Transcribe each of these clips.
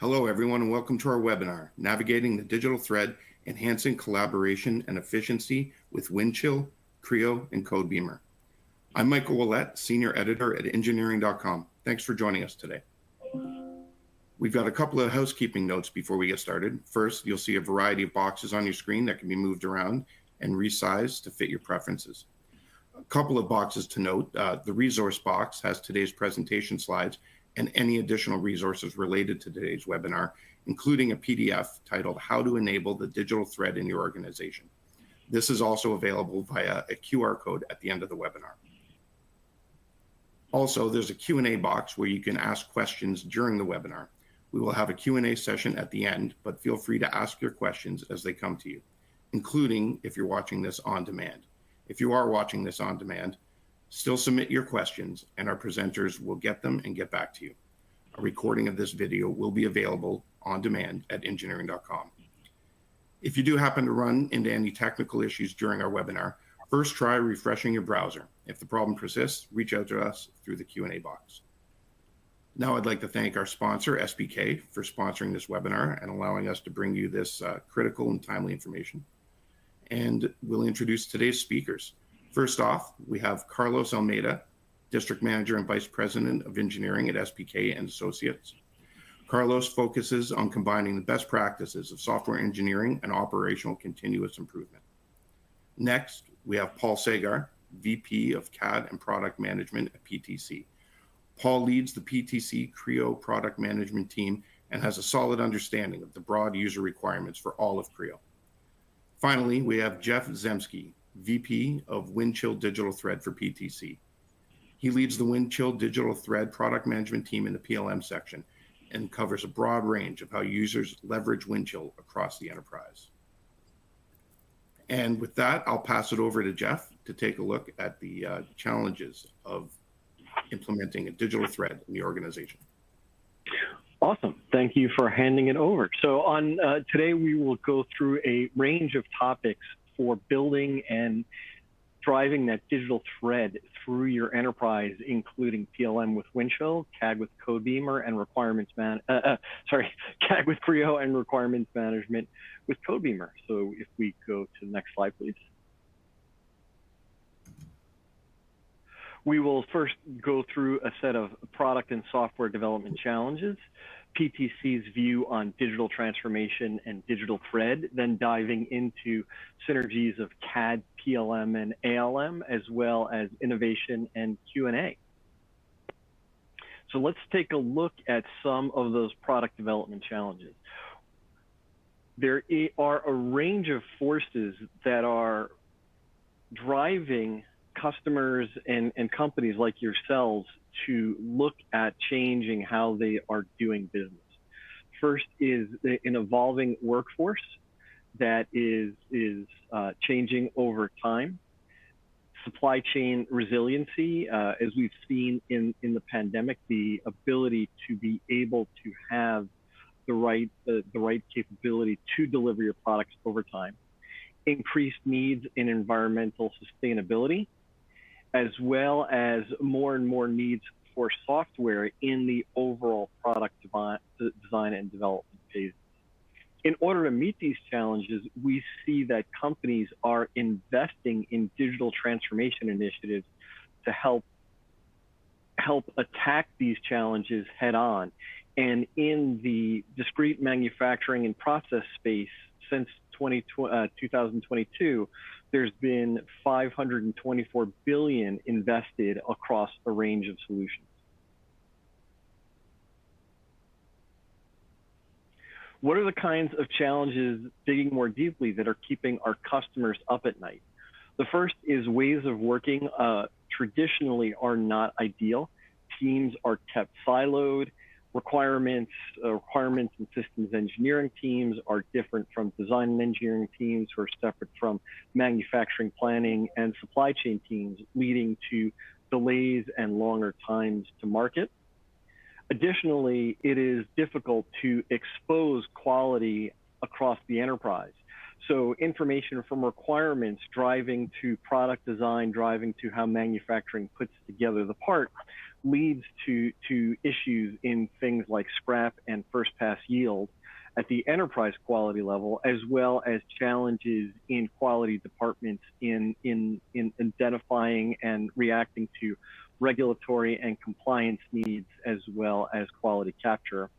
Hello, everyone, and welcome to our webinar, Navigating the Digital Thread, Enhancing Collaboration and Efficiency with Windchill, Creo, and Codebeamer. I'm Michael Willett, Senior Editor at engineering.com. Thanks for joining us today. We've got a couple of housekeeping notes before we get started. First, you'll see a variety of boxes on your screen that can be moved around and resized to fit your preferences. A couple of boxes to note. The resource box has today's presentation slides and any additional resources related to today's webinar, including a PDF titled How to Enable the Digital Thread in Your Organization. This is also available via a QR code at the end of the webinar. Also, there's a Q&A box where you can ask questions during the webinar. We will have a Q&A session at the end, but feel free to ask your questions as they come to you, including if you're watching this on demand. If you are watching this on demand, still submit your questions and our presenters will get them and get back to you. A recording of this video will be available on demand at engineering.com. If you do happen to run into any technical issues during our webinar, first try refreshing your browser. If the problem persists, reach out to us through the Q&A box. Now I'd like to thank our sponsor, SBK, for sponsoring this webinar and allowing us to bring you this critical and timely information. And we'll introduce today's speakers. First off, we have Carlos Almeida, District Manager and Vice President of Engineering at SBK and Associates. Carlos focuses on combining the best practices of software engineering and operational continuous improvement. Next, we have Paul Sagar, VP of CAD and Product Management at PTC. Paul leads the PTC Creo product management team and has a solid understanding of the broad user requirements for all of Creo. Finally, we have Jeff Zemsky, VP of Windchill Digital Thread for PTC. He leads the Windchill Digital Thread product management team in the PLM section and covers a broad range of how users leverage Windchill across the enterprise. And with that, I'll pass it over to Jeff to take a look at the challenges of implementing a digital thread in the organization. Awesome. Thank you for handing it over. So on today, we will go through a range of topics for building and driving that digital thread through your enterprise, including PLM with Windchill, CAD with Codebeamer, and CAD with Creo and requirements management with Codebeamer. So if we go to the next slide, please. We will first go through a set of product and software development challenges, PTC's view on digital transformation and digital thread, then diving into synergies of CAD, PLM, and ALM, as well as innovation and Q&A. So let's take a look at some of those product development challenges. There are a range of forces that are driving customers and companies like yourselves to look at changing how they are doing business. First is an evolving workforce that is changing over time. Supply chain resiliency, as we've seen in the pandemic, the ability to be able to have the right capability to deliver your products over time. Increased needs in environmental sustainability, as well as more and more needs for software in the overall product design and development phases. In order to meet these challenges, we see that companies are investing in digital transformation initiatives to help attack these challenges head on. And in the discrete manufacturing and process space since 2022, there's been $524 billion invested across a range of solutions. What are the kinds of challenges, digging more deeply, that are keeping our customers up at night? The first is ways of working traditionally are not ideal. Teams are kept siloed. Requirements and systems engineering teams are different from design and engineering teams, who are separate from manufacturing, planning, and supply chain teams, leading to delays and longer times to market. Additionally, it is difficult to expose quality across the enterprise. So information from requirements driving to product design, driving to how manufacturing puts together the part, leads to issues in things like scrap and first pass yield at the enterprise quality level, as well as challenges in quality departments in identifying and reacting to regulatory and compliance needs, as well as quality capture.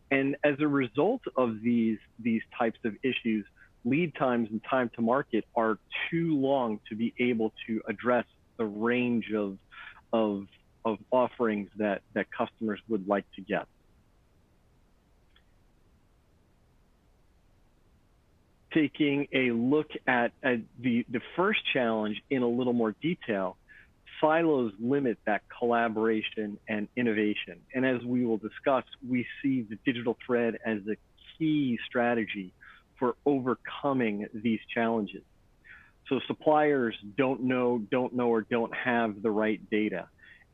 And as a result of these types of issues, lead times and time to market are too long to be able to address the range of offerings that customers would like to get. Taking a look at the first challenge in a little more detail, silos limit that collaboration and innovation. And as we will discuss, we see the digital thread as a key strategy for overcoming these challenges. So suppliers don't know or don't have the right data.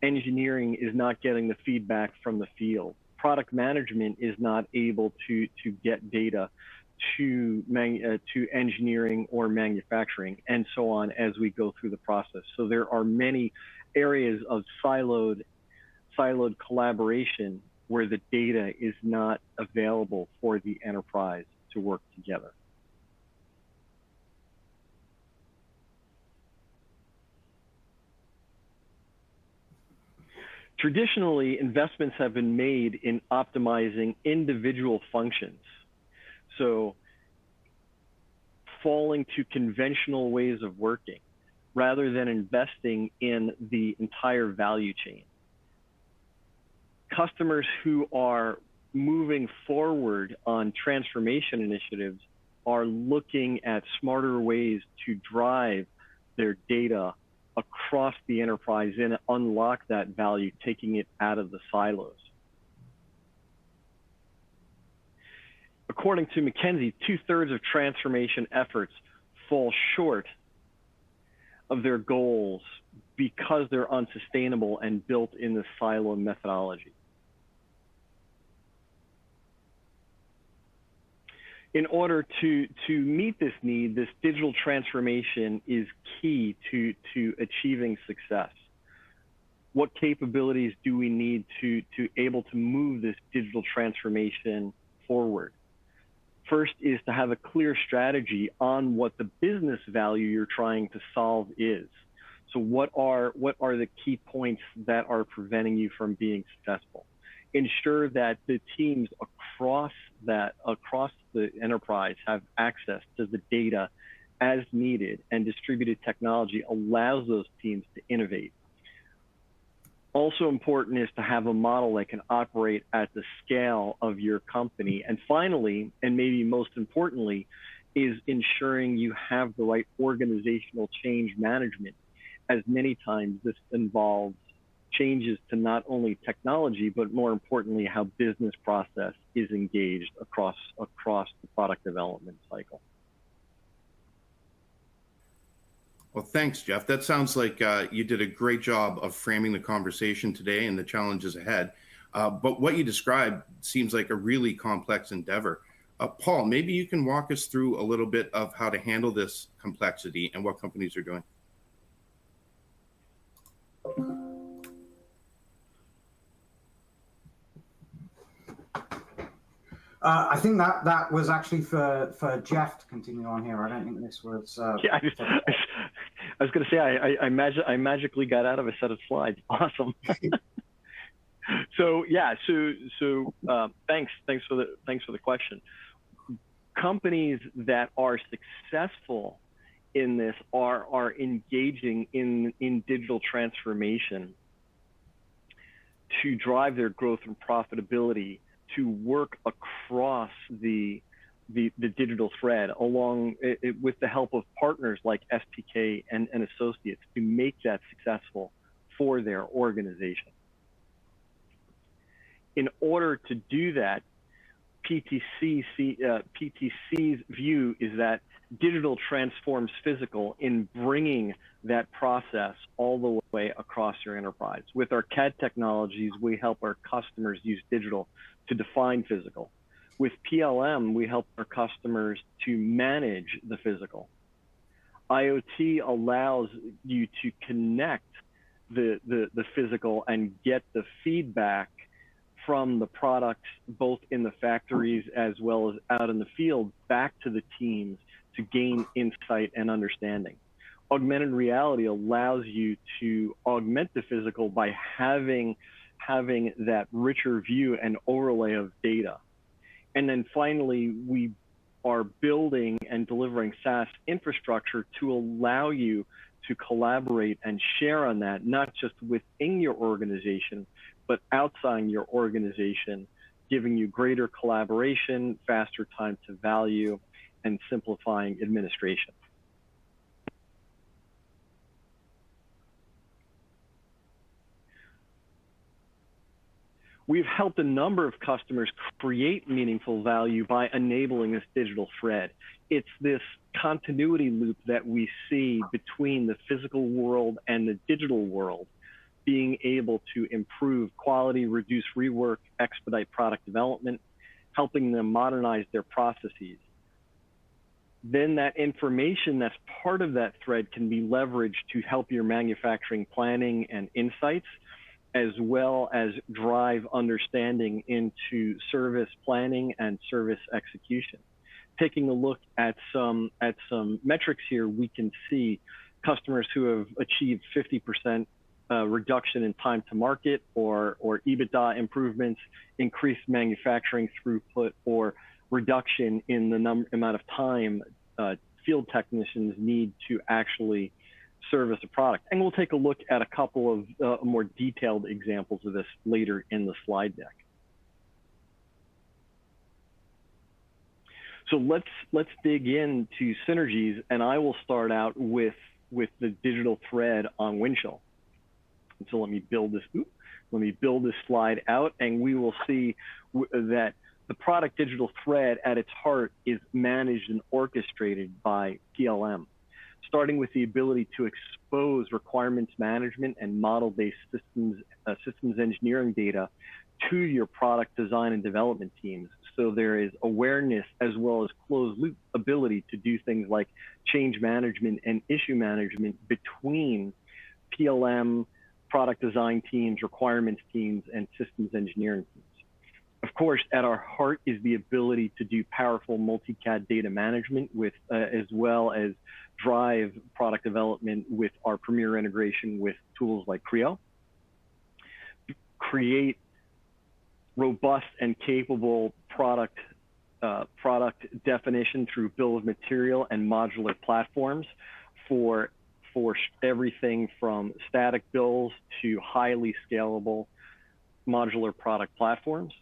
Engineering is not getting the feedback from the field. Product management is not able to get data to engineering or manufacturing, and so on as we go through the process. So there are many areas of siloed collaboration where the data is not available for the enterprise to work together. Traditionally, investments have been made in optimizing individual functions. So falling to conventional ways of working rather than investing in the entire value chain. Customers who are moving forward on transformation initiatives are looking at smarter ways to drive their data across the enterprise and unlock that value, taking it out of the silos. According to McKinsey, 2/3 of transformation efforts fall short of their goals because they're unsustainable and built in the silo methodology. In order to meet this need, this digital transformation is key to achieving success. What capabilities do we need to able to move this digital transformation forward? First is to have a clear strategy on what the business value you're trying to solve is. So what are the key points that are preventing you from being successful? Ensure that the teams across the enterprise have access to the data as needed, and distributed technology allows those teams to innovate. Also important is to have a model that can operate at the scale of your company. And finally, and maybe most importantly, is ensuring you have the right organizational change management, as many times this involves changes to not only technology, but more importantly, how business process is engaged across the product development cycle. Well, thanks, Jeff. That sounds like you did a great job of framing the conversation today and the challenges ahead. But what you described seems like a really complex endeavor. Paul, maybe you can walk us through a little bit of how to handle this complexity and what companies are doing. I think that was actually for Jeff to continue on here. I don't think this was. Yeah, I was going to say I magically got out of a set of slides. Awesome. So yeah, so thanks for the question. Companies that are successful in this are engaging in digital transformation to drive their growth and profitability, to work across the digital thread along with the help of partners like SPK and Associates to make that successful for their organization. In order to do that, PTC's view is that digital transforms physical in bringing that process all the way across your enterprise. With our CAD technologies, we help our customers use digital to define physical. With PLM, we help our customers to manage the physical. IoT allows you to connect the physical and get the feedback from the products, both in the factories as well as out in the field, back to the teams to gain insight and understanding. Augmented reality allows you to augment the physical by having that richer view and overlay of data. And then finally, we are building and delivering SaaS infrastructure to allow you to collaborate and share on that, not just within your organization, but outside your organization, giving you greater collaboration, faster time to value, and simplifying administration. We've helped a number of customers create meaningful value by enabling this digital thread. It's this continuity loop that we see between the physical world and the digital world, being able to improve quality, reduce rework, expedite product development, helping them modernize their processes. Then that information that's part of that thread can be leveraged to help your manufacturing planning and insights, as well as drive understanding into service planning and service execution. Taking a look at some metrics here, we can see customers who have achieved 50% reduction in time to market, or EBITDA improvements, increased manufacturing throughput, or reduction in the amount of time field technicians need to actually service a product. And we'll take a look at a couple of more detailed examples of this later in the slide deck. So let's dig into synergies, and I will start out with the digital thread on Windchill. And so let me build this slide out, and we will see that the product digital thread at its heart is managed and orchestrated by PLM, starting with the ability to expose requirements management and model-based systems engineering data to your product design and development teams. So there is awareness as well as closed loop ability to do things like change management and issue management between PLM, product design teams, requirements teams, and systems engineering teams. Of course, at our heart is the ability to do powerful multi-CAD data management with, as well as drive product development with our premier integration with tools like Creo. Create robust and capable product definition through bill of material and modular platforms for everything from static bills to highly scalable modular product platforms.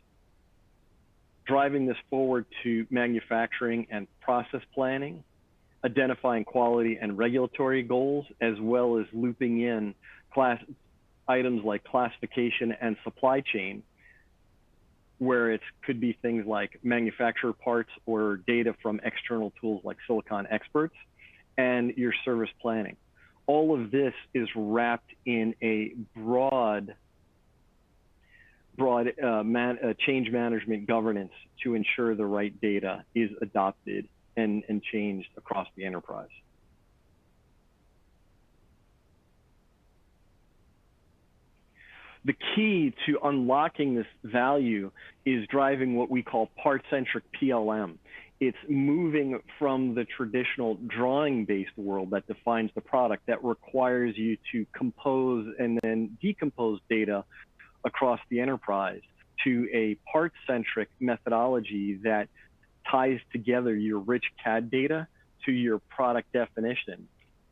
Driving this forward to manufacturing and process planning, identifying quality and regulatory goals, as well as looping in items like classification and supply chain, where it could be things like manufacturer parts or data from external tools like Silicon Experts, and your service planning. All of this is wrapped in a broad change management governance to ensure the right data is adopted and changed across the enterprise. The key to unlocking this value is driving what we call part-centric PLM. It's moving from the traditional drawing-based world that defines the product, that requires you to compose and then decompose data across the enterprise, to a part-centric methodology that ties together your rich CAD data to your product definition,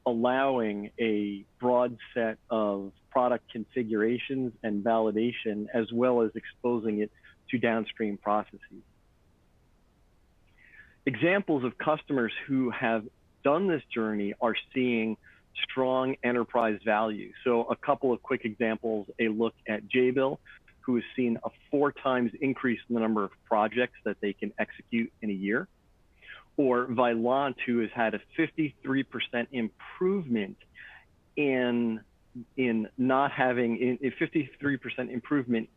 allowing a broad set of product configurations and validation, as well as exposing it to downstream processes. Examples of customers who have done this journey are seeing strong enterprise value. So a couple of quick examples: a look at Jabil, who has seen a 4 times increase in the number of projects that they can execute in a year, or Vaillant, who has had a 53% improvement in not having a 53% improvement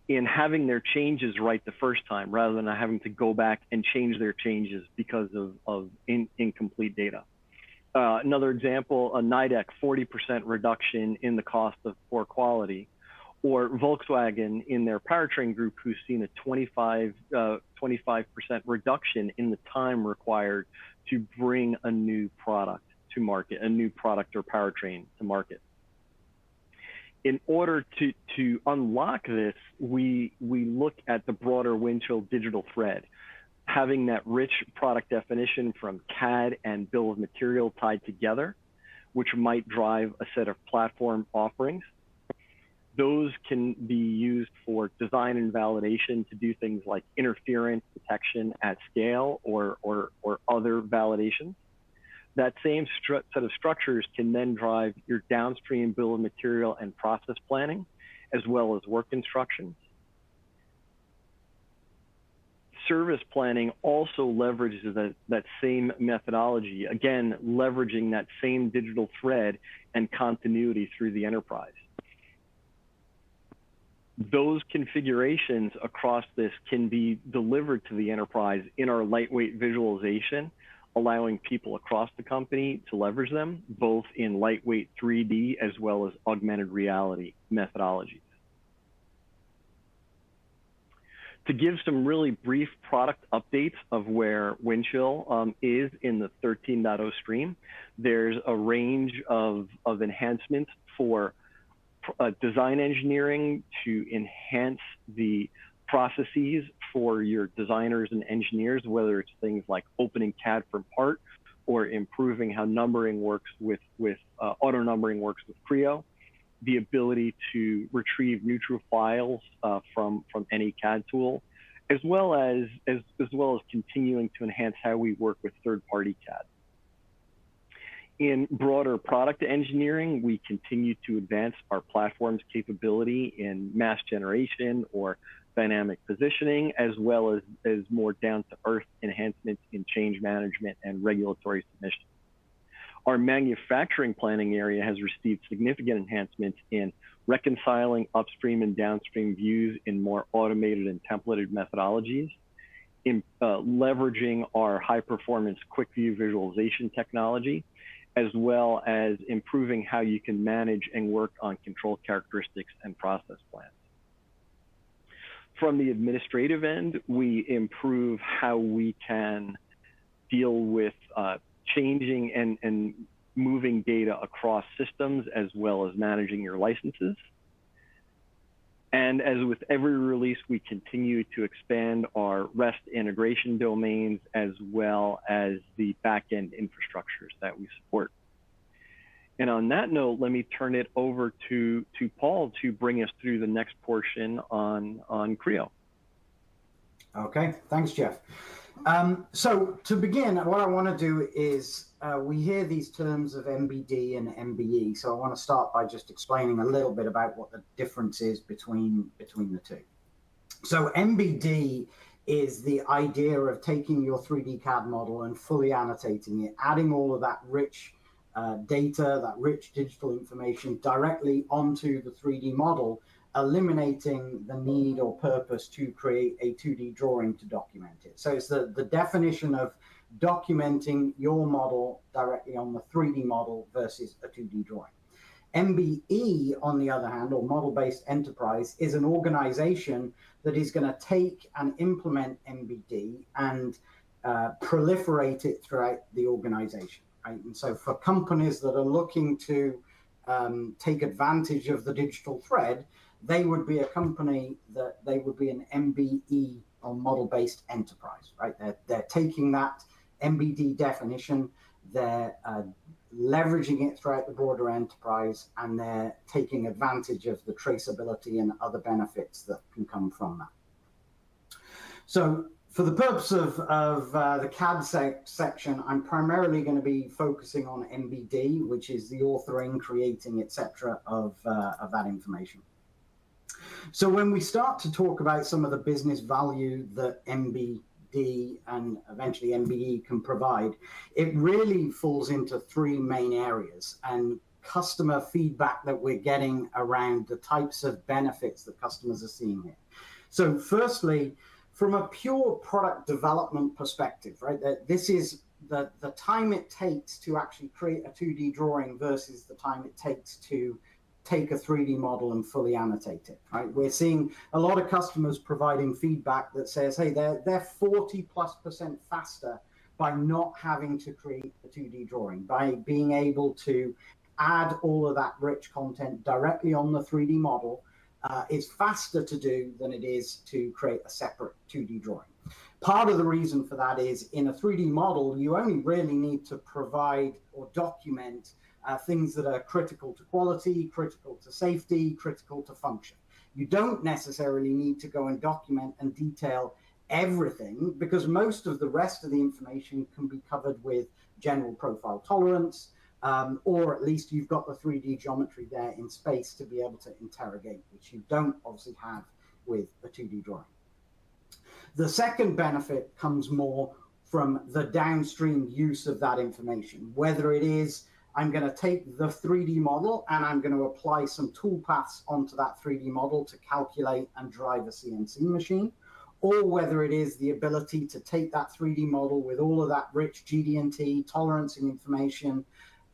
in having their changes right the first time, rather than having to go back and change their changes because of incomplete data. Another example, a NIDEC 40% reduction in the cost of poor quality, or Volkswagen in their powertrain group, who's seen a 25% reduction in the time required to bring a new product to market, a new product or powertrain to market. In order to unlock this, we look at the broader Windchill digital thread, having that rich product definition from CAD and bill of material tied together, which might drive a set of platform offerings. Those can be used for design and validation to do things like interference detection at scale or other validations. That same set of structures can then drive your downstream bill of material and process planning, as well as work instructions. Service planning also leverages that same methodology, again, leveraging that same digital thread and continuity through the enterprise. Those configurations across this can be delivered to the enterprise in our lightweight visualization, allowing people across the company to leverage them, both in lightweight 3D as well as augmented reality methodologies. To give some really brief product updates of where Windchill is in the 13.0 stream, there's a range of enhancements for design engineering to enhance the processes for your designers and engineers, whether it's things like opening CAD from part or improving how numbering works with auto numbering works with Creo, the ability to retrieve neutral files from any CAD tool, as well as continuing to enhance how we work with third-party CAD. In broader product engineering, we continue to advance our platform's capability in mass generation or dynamic positioning, as well as more down-to-earth enhancements in change management and regulatory submission. Our manufacturing planning area has received significant enhancements in reconciling upstream and downstream views in more automated and templated methodologies, in leveraging our high-performance quick view visualization technology, as well as improving how you can manage and work on control characteristics and process plans. From the administrative end, we improve how we can deal with changing and moving data across systems, as well as managing your licenses. And as with every release, we continue to expand our REST integration domains, as well as the backend infrastructures that we support. And on that note, let me turn it over to Paul to bring us through the next portion on Creo. Okay, thanks, Jeff. So to begin, what I want to do is we hear these terms of MBD and MBE. So I want to start by just explaining a little bit about what the difference is between the two. So MBD is the idea of taking your 3D CAD model and fully annotating it, adding all of that rich data, that rich digital information directly onto the 3D model, eliminating the need or purpose to create a 2D drawing to document it. So it's the definition of documenting your model directly on the 3D model versus a 2D drawing. MBE, on the other hand, or model-based enterprise, is an organization that is going to take and implement MBD and proliferate it throughout the organization. Right? And so for companies that are looking to take advantage of the digital thread, they would be a company that they would be an MBE or model-based enterprise, right? They're taking that MBD definition, they're leveraging it throughout the broader enterprise, and they're taking advantage of the traceability and other benefits that can come from that. So for the purpose of the CAD section, I'm primarily going to be focusing on MBD, which is the authoring, creating, etc. of that information. So when we start to talk about some of the business value that MBD and eventually MBE can provide, it really falls into three main areas, and customer feedback that we're getting around the types of benefits that customers are seeing here. So firstly, from a pure product development perspective, right, that this is the time it takes to actually create a 2D drawing versus the time it takes to take a 3D model and fully annotate it, right? We're seeing a lot of customers providing feedback that says, hey, they're 40+% faster by not having to create a 2D drawing, by being able to add all of that rich content directly on the 3D model. Is faster to do than it is to create a separate 2D drawing. Part of the reason for that is in a 3D model, you only really need to provide or document things that are critical to quality, critical to safety, critical to function. You don't necessarily need to go and document and detail everything, because most of the rest of the information can be covered with general profile tolerance, or at least you've got the 3D geometry there in space to be able to interrogate, which you don't obviously have with a 2D drawing. The second benefit comes more from the downstream use of that information, whether it is I'm going to take the 3D model and I'm going to apply some toolpaths onto that 3D model to calculate and drive a CNC machine, or whether it is the ability to take that 3D model with all of that rich GD&T tolerancing information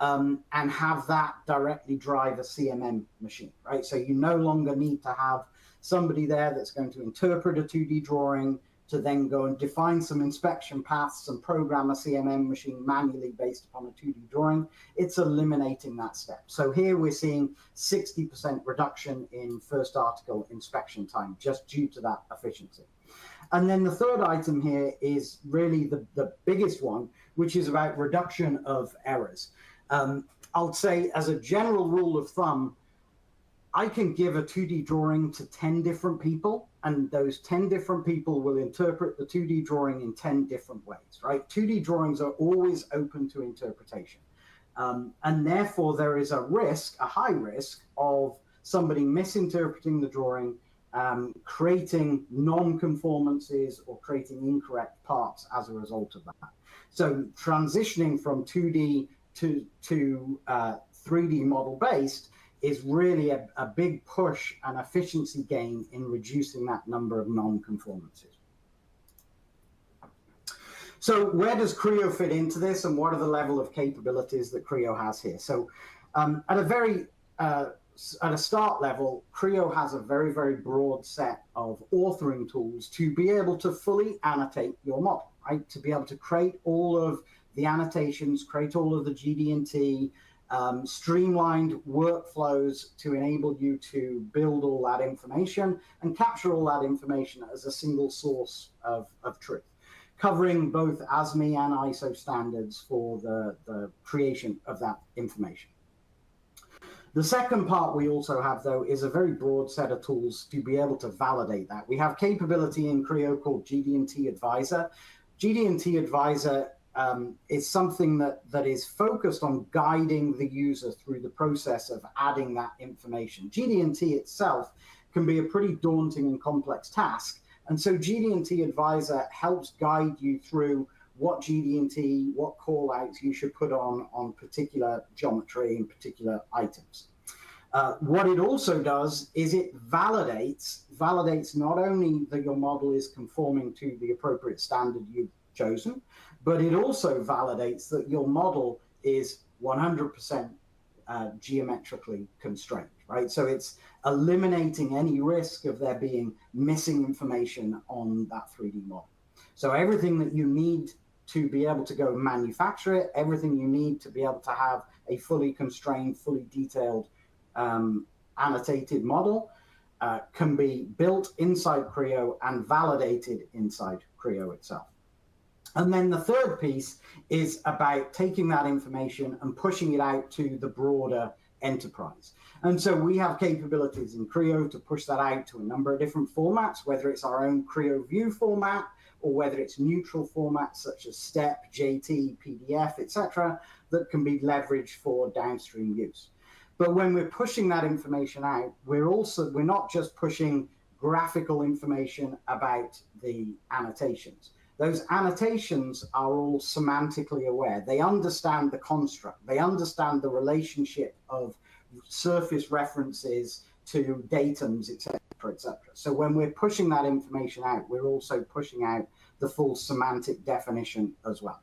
and have that directly drive a CMM machine, right? So you no longer need to have somebody there that's going to interpret a 2D drawing to then go and define some inspection paths and program a CMM machine manually based upon a 2D drawing. It's eliminating that step. So here we're seeing 60% reduction in first article inspection time just due to that efficiency. And then the third item here is really the biggest one, which is about reduction of errors. I'll say as a general rule of thumb, I can give a 2D drawing to 10 different people, and those 10 different people will interpret the 2D drawing in 10 different ways, right? 2D drawings are always open to interpretation. And therefore there is a risk, a high risk of somebody misinterpreting the drawing, creating non-conformances or creating incorrect parts as a result of that. So transitioning from 2D to 3D model based is really a big push and efficiency gain in reducing that number of non-conformances. So where does Creo fit into this, and what are the level of capabilities that Creo has here? So at a start level, Creo has a very, very broad set of authoring tools to be able to fully annotate your model, right? To be able to create all of the annotations, create all of the GD&T, streamlined workflows to enable you to build all that information and capture all that information as a single source of truth, covering both ASME and ISO standards for the creation of that information. The second part we also have, though, is a very broad set of tools to be able to validate that. We have capability in Creo called GD&T Advisor. GD&T Advisor is something that is focused on guiding the user through the process of adding that information. GD&T itself can be a pretty daunting and complex task. And so GD&T Advisor helps guide you through what GD&T, what call outs you should put on particular geometry and particular items. What it also does is it validates not only that your model is conforming to the appropriate standard you've chosen, but it also validates that your model is 100% geometrically constrained, right? So it's eliminating any risk of there being missing information on that 3D model. So everything that you need to be able to go manufacture it, everything you need to be able to have a fully constrained, fully detailed annotated model can be built inside Creo and validated inside Creo itself. And then the third piece is about taking that information and pushing it out to the broader enterprise. And so we have capabilities in Creo to push that out to a number of different formats, whether it's our own Creo View format, or whether it's neutral formats such as STEP, JT, PDF, etc., that can be leveraged for downstream use. But when we're pushing that information out, we're not just pushing graphical information about the annotations. Those annotations are all semantically aware. They understand the construct. They understand the relationship of surface references to datums, et cetera, et cetera. So when we're pushing that information out, we're also pushing out the full semantic definition as well.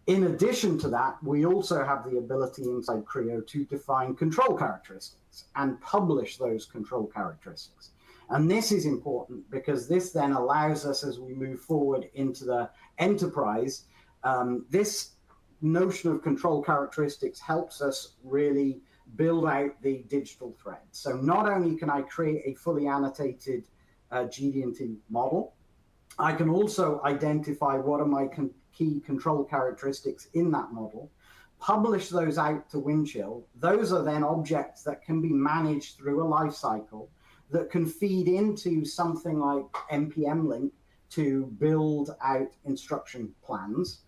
In addition to that, we also have the ability inside Creo to define control characteristics and publish those control characteristics. And this is important because this then allows us, as we move forward into the enterprise, this notion of control characteristics helps us really build out the digital thread. So not only can I create a fully annotated GD&T model, I can also identify what are my key control characteristics in that model, publish those out to Windchill. Those are then objects that can be managed through a life cycle that can feed into something like npm link to build out instruction plans.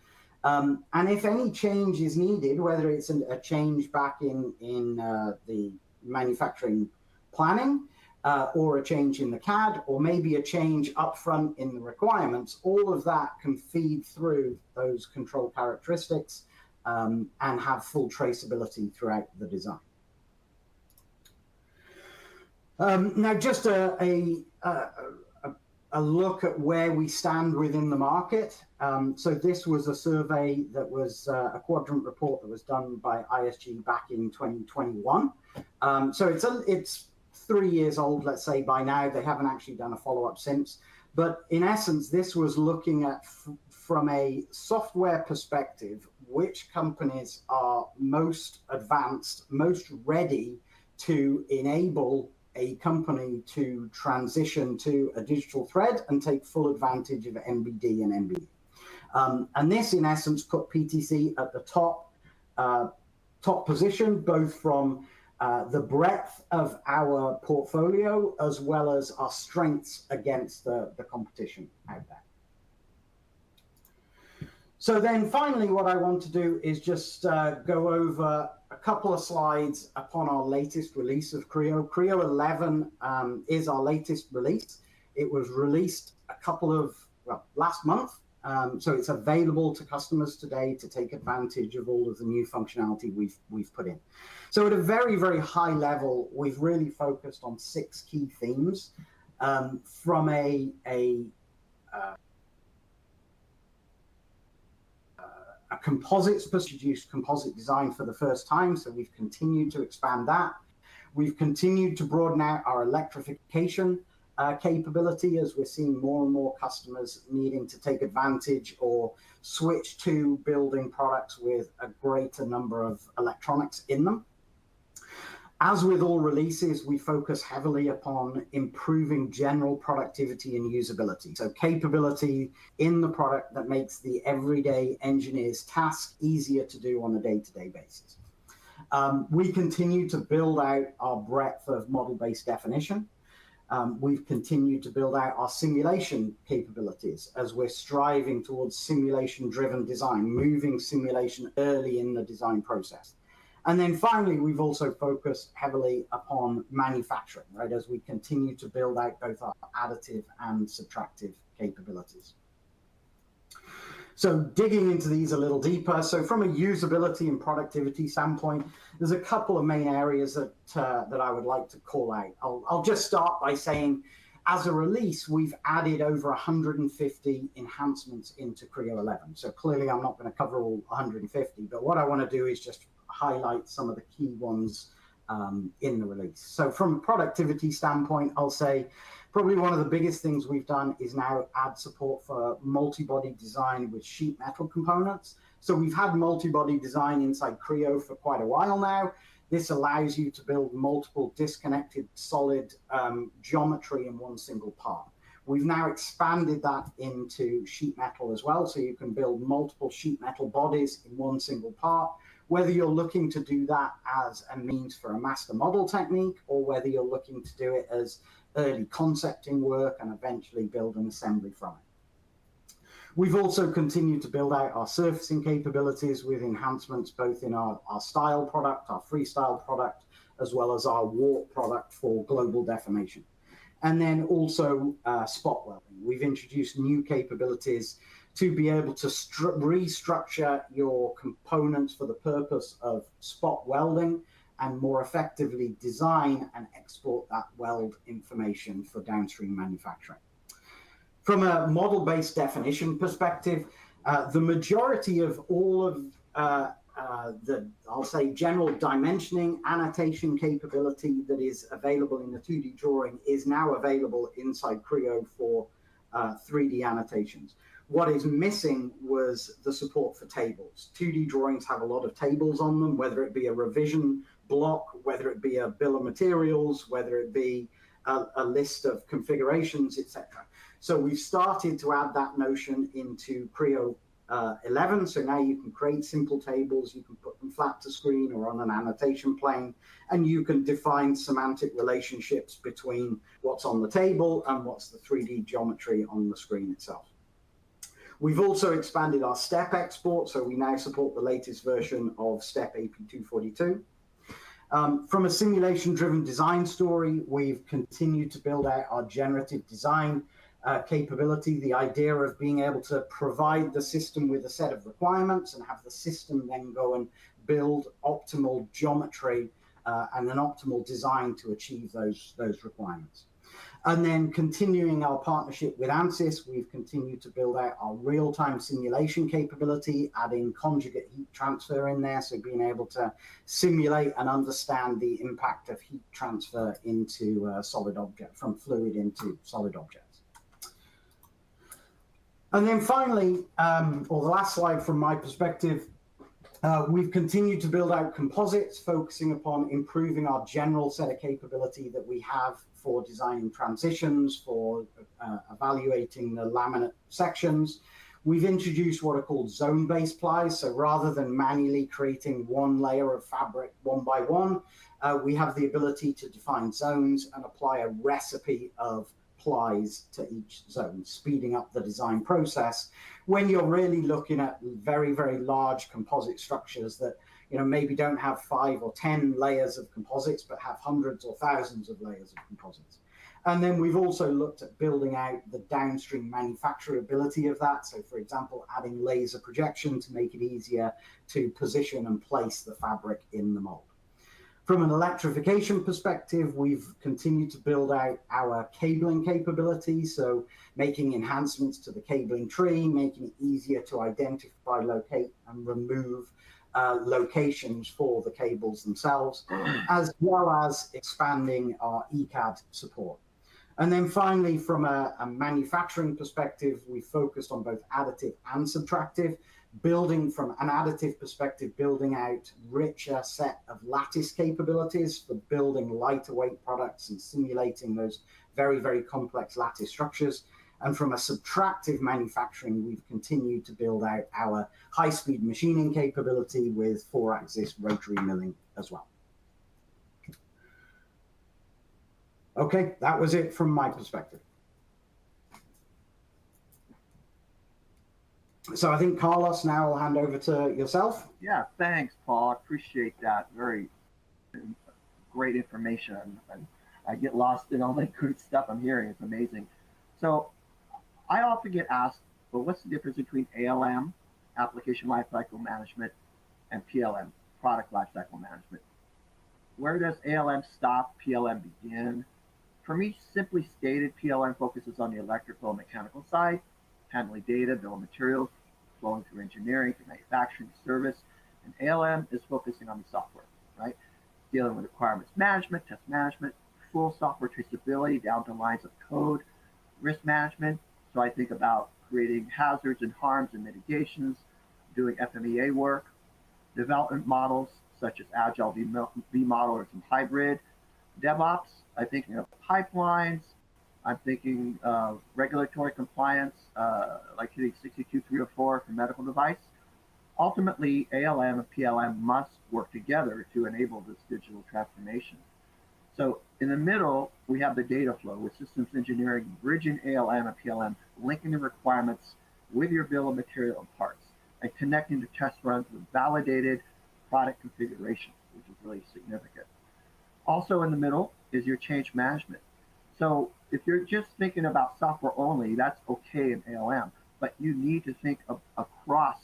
And if any change is needed, whether it's a change back in the manufacturing planning, or a change in the CAD, or maybe a change upfront in the requirements, all of that can feed through those control characteristics and have full traceability throughout the design. Now, just a look at where we stand within the market. So this was a survey that was a quadrant report that was done by ISG back in 2021. So it's 3 years old, let's say, by now. They haven't actually done a follow-up since. But in essence, this was looking at, from a software perspective, which companies are most advanced, most ready to enable a company to transition to a digital thread and take full advantage of MBD and MBE. And this, in essence, put PTC at the top position, both from the breadth of our portfolio as well as our strengths against the competition out there. So then finally, what I want to do is just go over a couple of slides upon our latest release of Creo. Creo 11 is our latest release. It was released last month. So it's available to customers today to take advantage of all of the new functionality we've put in. So at a very, very high level, we've really focused on 6 key themes from a composites perspective, composite design for the first time. So we've continued to expand that. We've continued to broaden out our electrification capability as we're seeing more and more customers needing to take advantage or switch to building products with a greater number of electronics in them. As with all releases, we focus heavily upon improving general productivity and usability. So capability in the product that makes the everyday engineer's task easier to do on a day-to-day basis. We continue to build out our breadth of model-based definition. We've continued to build out our simulation capabilities as we're striving towards simulation-driven design, moving simulation early in the design process. And then finally, we've also focused heavily upon manufacturing, right, as we continue to build out both our additive and subtractive capabilities. So digging into these a little deeper. So from a usability and productivity standpoint, there's a couple of main areas that I would like to call out. I'll just start by saying, as a release, we've added over 150 enhancements into Creo 11. So clearly, I'm not going to cover all 150, but what I want to do is just highlight some of the key ones in the release. So from a productivity standpoint, I'll say probably one of the biggest things we've done is now add support for multi-body design with sheet metal components. So we've had multi-body design inside Creo for quite a while now. This allows you to build multiple disconnected solid geometry in one single part. We've now expanded that into sheet metal as well, so you can build multiple sheet metal bodies in one single part, whether you're looking to do that as a means for a master model technique, or whether you're looking to do it as early concepting work and eventually build an assembly from it. We've also continued to build out our surfacing capabilities with enhancements both in our style product, our freestyle product, as well as our warp product for global deformation. And then also spot welding. We've introduced new capabilities to be able to restructure your components for the purpose of spot welding and more effectively design and export that weld information for downstream manufacturing. From a model-based definition perspective, The majority of all of I'll say, general dimensioning annotation capability that is available in the 2D drawing is now available inside Creo for 3D annotations. What is missing was the support for tables. 2D drawings have a lot of tables on them, whether it be a revision block, whether it be a bill of materials, whether it be a list of configurations, etc. So we've started to add that notion into Creo 11. So now you can create simple tables, you can put them flat to screen or on an annotation plane, and you can define semantic relationships between what's on the table and what's the 3D geometry on the screen itself. We've also expanded our step export, so we now support the latest version of step AP242. From a simulation-driven design story, we've continued to build out our generative design capability, the idea of being able to provide the system with a set of requirements and have the system then go and build optimal geometry and an optimal design to achieve those requirements. And then continuing our partnership with ANSYS, we've continued to build out our real-time simulation capability, adding conjugate heat transfer in there, so being able to simulate and understand the impact of heat transfer into solid object, from fluid into solid objects. And then finally, or the last slide from my perspective, we've continued to build out composites, focusing upon improving our general set of capability that we have for designing transitions, for evaluating the laminate sections. We've introduced what are called zone-based plies. So rather than manually creating one layer of fabric one by one, we have the ability to define zones and apply a recipe of plies to each zone, speeding up the design process when you're really looking at very, very large composite structures that maybe don't have 5 or 10 layers of composites, but have hundreds or thousands of layers of composites. And then we've also looked at building out the downstream manufacturability of that. So for example, adding laser projection to make it easier to position and place the fabric in the mold. From an electrification perspective, we've continued to build out our cabling capability, so making enhancements to the cabling tree, making it easier to identify, locate, and remove locations for the cables themselves, as well as expanding our ECAD support. And then finally, from a manufacturing perspective, we focused on both additive and subtractive, building from an additive perspective, building out richer set of lattice capabilities for building lighter weight products and simulating those very, very complex lattice structures. And from a subtractive manufacturing, we've continued to build out our high-speed machining capability with 4-axis rotary milling as well. Okay, that was it from my perspective. So I think, Carlos, now I'll hand over to yourself. Yeah, thanks, Paul. I appreciate that. Very great information. And I get lost in all that good stuff I'm hearing. It's amazing. So I often get asked, well, what's the difference between ALM, Application Lifecycle Management, and PLM, Product Lifecycle Management? Where does ALM stop, PLM begin? For me, simply stated, PLM focuses on the electrical and mechanical side, handling data, bill of materials, flowing through engineering to manufacturing to service. And ALM is focusing on the software, right? Dealing with requirements management, test management, full software traceability down to lines of code, risk management. So I think about creating hazards and harms and mitigations, doing FMEA work, development models such as Agile V model or some hybrid. DevOps, I think pipelines. I'm thinking of regulatory compliance, like hitting 62304 for medical device. Ultimately, ALM and PLM must work together to enable this digital transformation. So in the middle, we have the data flow with systems engineering, bridging ALM and PLM, linking the requirements with your bill of material and parts, and connecting the test runs with validated product configuration, which is really significant. Also in the middle is your change management. So if you're just thinking about software only, that's okay in ALM, but you need to think across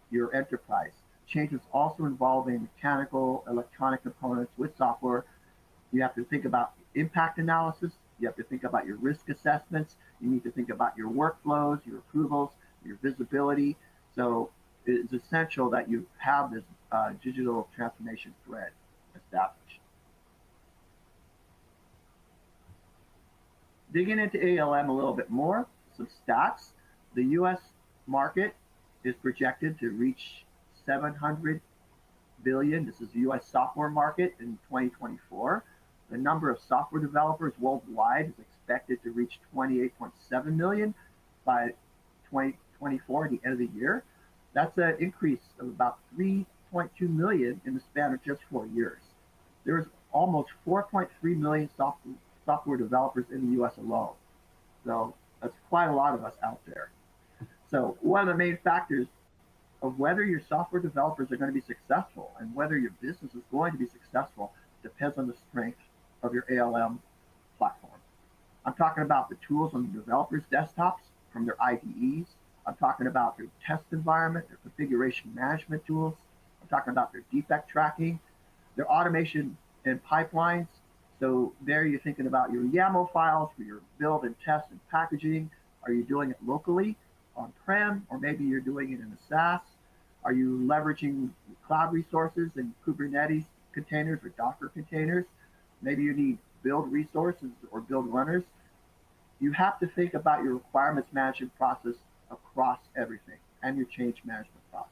your enterprise. Changes also involving mechanical, electronic components with software. You have to think about impact analysis. You have to think about your risk assessments. You need to think about your workflows, your approvals, your visibility. So it's essential that you have this digital transformation thread established. Digging into ALM a little bit more, some stats. The US market is projected to reach 700 billion. This is the US software market in 2024. The number of software developers worldwide is expected to reach 28.7 million by 2024, the end of the year. That's an increase of about 3.2 million in the span of just 4 years. There's almost 4.3 million software developers in the US alone. So that's quite a lot of us out there. So one of the main factors of whether your software developers are going to be successful and whether your business is going to be successful depends on the strength of your ALM platform. I'm talking about the tools on the developers' desktops from their IDEs. I'm talking about their test environment, their configuration management tools. I'm talking about their defect tracking, their automation and pipelines. So there you're thinking about your YAML files for your build and test and packaging. Are you doing it locally on-prem, or maybe you're doing it in a SaaS? Are you leveraging cloud resources and Kubernetes containers or Docker containers? Maybe you need build resources or build runners. You have to think about your requirements management process across everything and your change management process.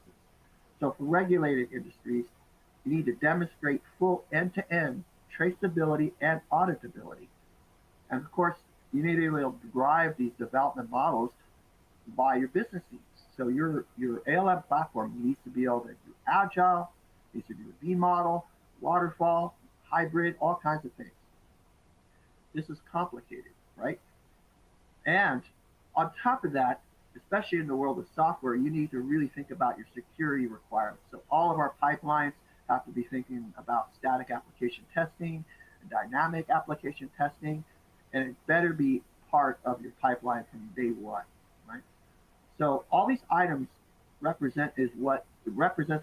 So for regulated industries, you need to demonstrate full end-to-end traceability and auditability. And of course, you need to be able to drive these development models by your business needs. So your ALM platform needs to be able to do agile, needs to do a V model, waterfall, hybrid, all kinds of things. This is complicated, right? And on top of that, especially in the world of software, you need to really think about your security requirements. So all of our pipelines have to be thinking about static application testing and dynamic application testing, and it better be part of your pipeline from day one, right? So all these items represents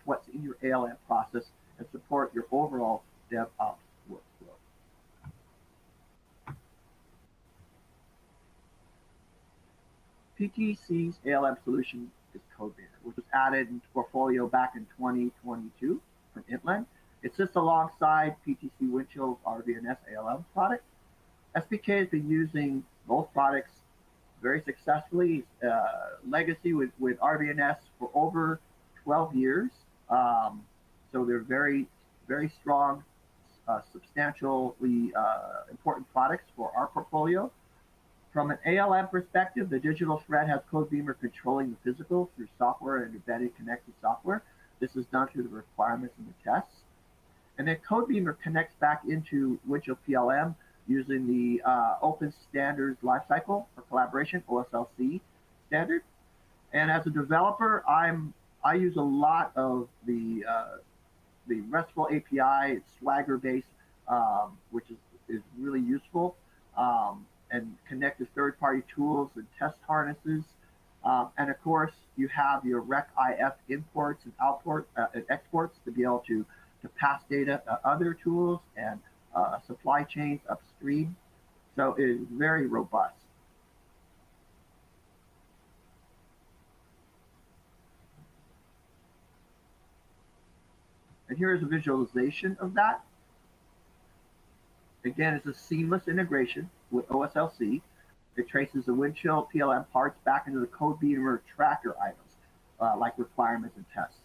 what's in your ALM process and support your overall DevOps workflow. PTC's ALM solution is Codebeamer, which was added into portfolio back in 2022 from Intland. It sits alongside PTC Windchill's RVNS ALM product. SPK has been using both products very successfully, legacy with RVNS for over 12 years. So they're very, very strong, substantially important products for our portfolio. From an ALM perspective, the digital thread has Codebeamer controlling the physical through software and embedded connected software. This is done through the requirements and the tests. And then Codebeamer connects back into Windchill PLM using the Open Standards Lifecycle for Collaboration, OSLC standard. And as a developer, I use a lot of the RESTful API. It's Swagger-based, which is really useful, and connect to third-party tools and test harnesses. And of course, you have your RecIF imports and exports to be able to pass data to other tools and supply chains upstream. So it is very robust. And here's a visualization of that. Again, it's a seamless integration with OSLC. It traces the Windchill PLM parts back into the Codebeamer tracker items, like requirements and tests.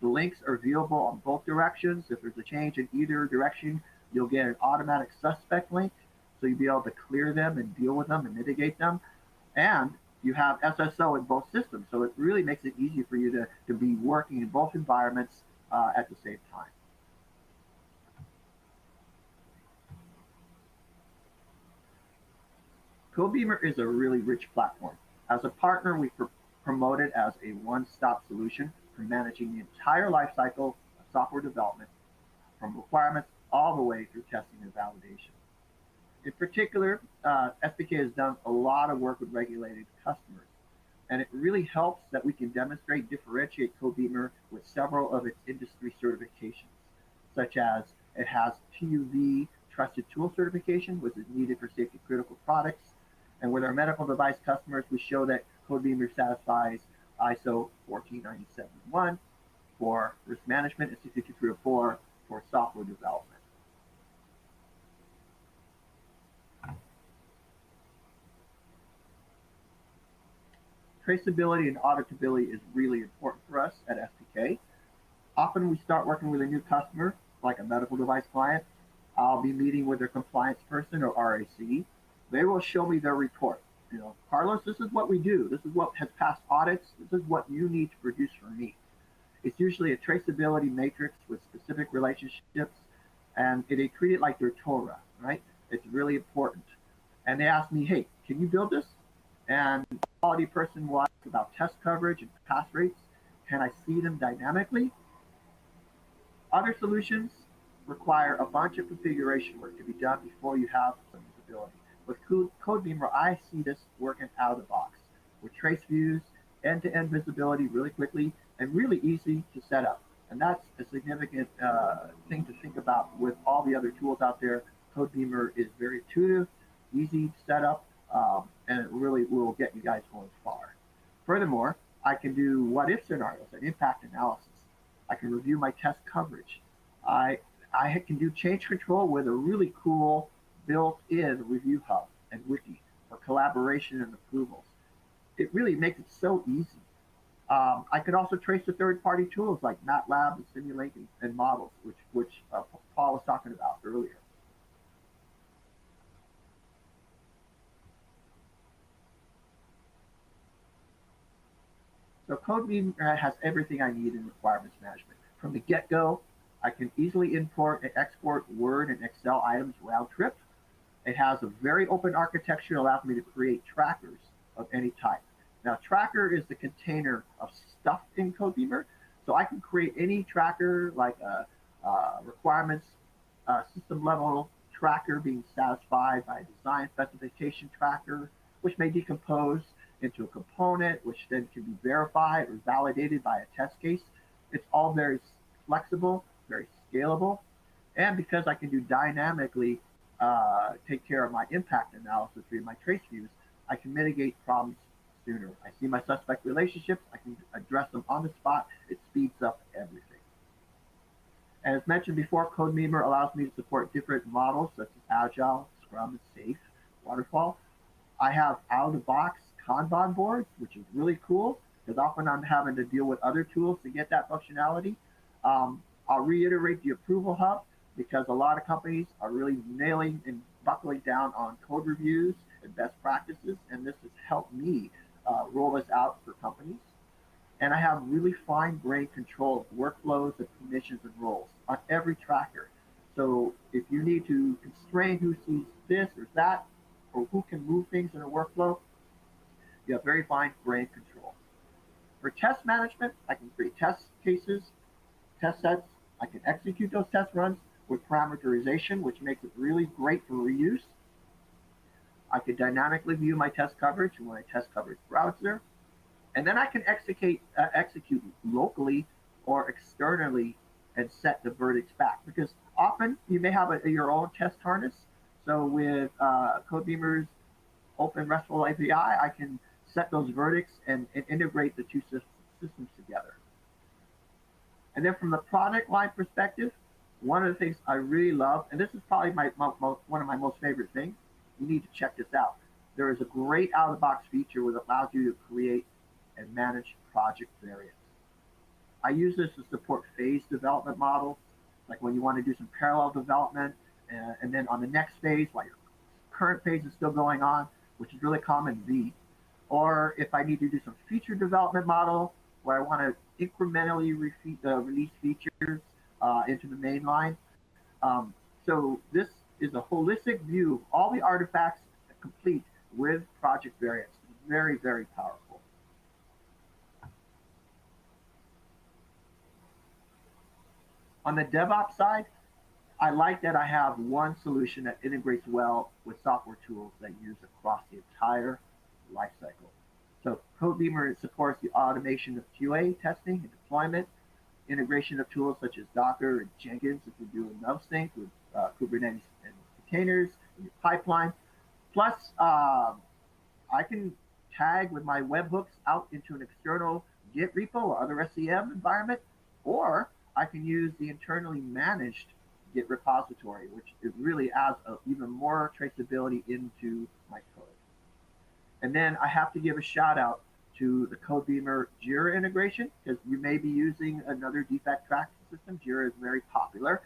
The links are viewable on both directions. If there's a change in either direction, you'll get an automatic suspect link, so you'll be able to clear them and deal with them and mitigate them. And you have SSO in both systems, so it really makes it easy for you to be working in both environments at the same time. Codebeamer is a really rich platform. As a partner, we promote it as a one-stop solution for managing the entire lifecycle of software development, from requirements all the way through testing and validation. In particular, SPK has done a lot of work with regulated customers, and it really helps that we can demonstrate, differentiate Codebeamer with several of its industry certifications, such as it has TÜV Trusted Tool certification, which is needed for safety critical products. And with our medical device customers, we show that Codebeamer satisfies ISO 14971 for risk management, and 62304 for software development. Traceability and auditability is really important for us at SPK. Often we start working with a new customer, like a medical device client. I'll be meeting with their compliance person or RAC. They will show me their report. You know, Carlos, this is what we do. This is what has passed audits. This is what you need to produce for me. It's usually a traceability matrix with specific relationships, and they treat it like their Torah, right? It's really important. And they ask me, hey, can you build this? And the quality person will ask about test coverage and pass rates. Can I see them dynamically? Other solutions require a bunch of configuration work to be done before you have some visibility. With Codebeamer, I see this working out of the box with trace views, end-to-end visibility really quickly, and really easy to set up. And that's a significant thing to think about with all the other tools out there. Codebeamer is very intuitive, easy to set up, and it really will get you guys going far. Furthermore, I can do what-if scenarios and impact analysis. I can review my test coverage. I can do change control with a really cool built-in review hub and wiki for collaboration and approvals. It really makes it so easy. I can also trace the third-party tools like MATLAB and simulating and models, which Paul was talking about earlier. So Codebeamer has everything I need in requirements management. From the get-go, I can easily import and export Word and Excel items round trip. It has a very open architecture that allows me to create trackers of any type. Now, tracker is the container of stuff in Codebeamer, so I can create any tracker like a requirements system level tracker being satisfied by a design specification tracker, which may decompose into a component, which then can be verified or validated by a test case. It's all very flexible, very scalable, and because I can do dynamically take care of my impact analysis via my trace views, I can mitigate problems sooner. I see my suspect relationships, I can address them on the spot. It speeds up everything. As mentioned before, Codebeamer allows me to support different models such as Agile, Scrum, and Safe, Waterfall. I have out-of-the-box Kanban boards, which is really cool because often I'm having to deal with other tools to get that functionality. I'll reiterate the approval hub because a lot of companies are really nailing and buckling down on code reviews and best practices, and this has helped me roll this out for companies. And I have really fine-grained control of workflows and permissions and roles on every tracker. So if you need to constrain who sees this or that, or who can move things in a workflow, you have very fine-grained control. For test management, I can create test cases, test sets. I can execute those test runs with parameterization, which makes it really great for reuse. I can dynamically view my test coverage in my test coverage browser. And then I can execute locally or externally and set the verdicts back. Because often you may have your own test harness. So with Codebeamer's open RESTful API, I can set those verdicts and integrate the two systems together. And then from the product line perspective, one of the things I really love, and this is probably one of my most favorite things, you need to check this out. There is a great out-of-the-box feature that allows you to create and manage project variants. I use this to support phase development models, like when you want to do some parallel development, and then on the next phase, while your current phase is still going on, which is really common V, or if I need to do some feature development model where I want to incrementally release features into the main line. So this is a holistic view of all the artifacts complete with project variants. Very, very powerful. On the DevOps side, I like that I have one solution that integrates well with software tools that use across the entire lifecycle. So Codebeamer supports the automation of QA testing and deployment, integration of tools such as Docker and Jenkins if you're doing NoSync with Kubernetes and containers in your pipeline. Plus, I can tag with my webhooks out into an external Git repo or other SCM environment, or I can use the internally managed Git repository, which it really adds even more traceability into my code. And then I have to give a shout out to the Codebeamer Jira integration, because you may be using another defect tracking system. Jira is very popular.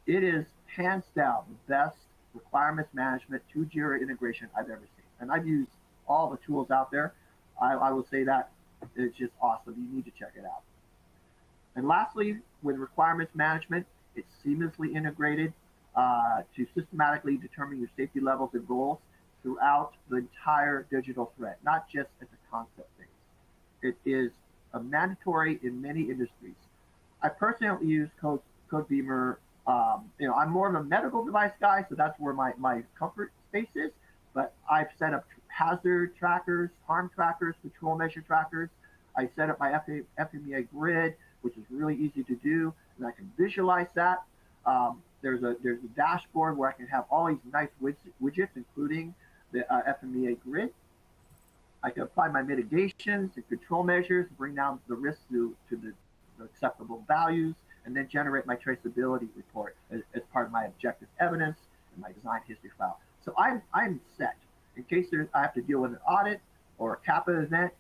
It is hands down the best requirements management to Jira integration I've ever seen. And I've used all the tools out there. I will say that it's just awesome. You need to check it out. And lastly, with requirements management, it's seamlessly integrated to systematically determine your safety levels and goals throughout the entire digital thread, not just at the concept phase. It is a mandatory in many industries. I personally use Codebeamer. I'm more of a medical device guy, so that's where my comfort space is. But I've set up hazard trackers, harm trackers, control measure trackers. I set up my FMEA grid, which is really easy to do, and I can visualize that. There's a dashboard where I can have all these nice widgets, including the FMEA grid. I can apply my mitigations and control measures, bring down the risk to the acceptable values, and then generate my traceability report as part of my objective evidence and my design history file. So I'm set. In case I have to deal with an audit or a CAPA event,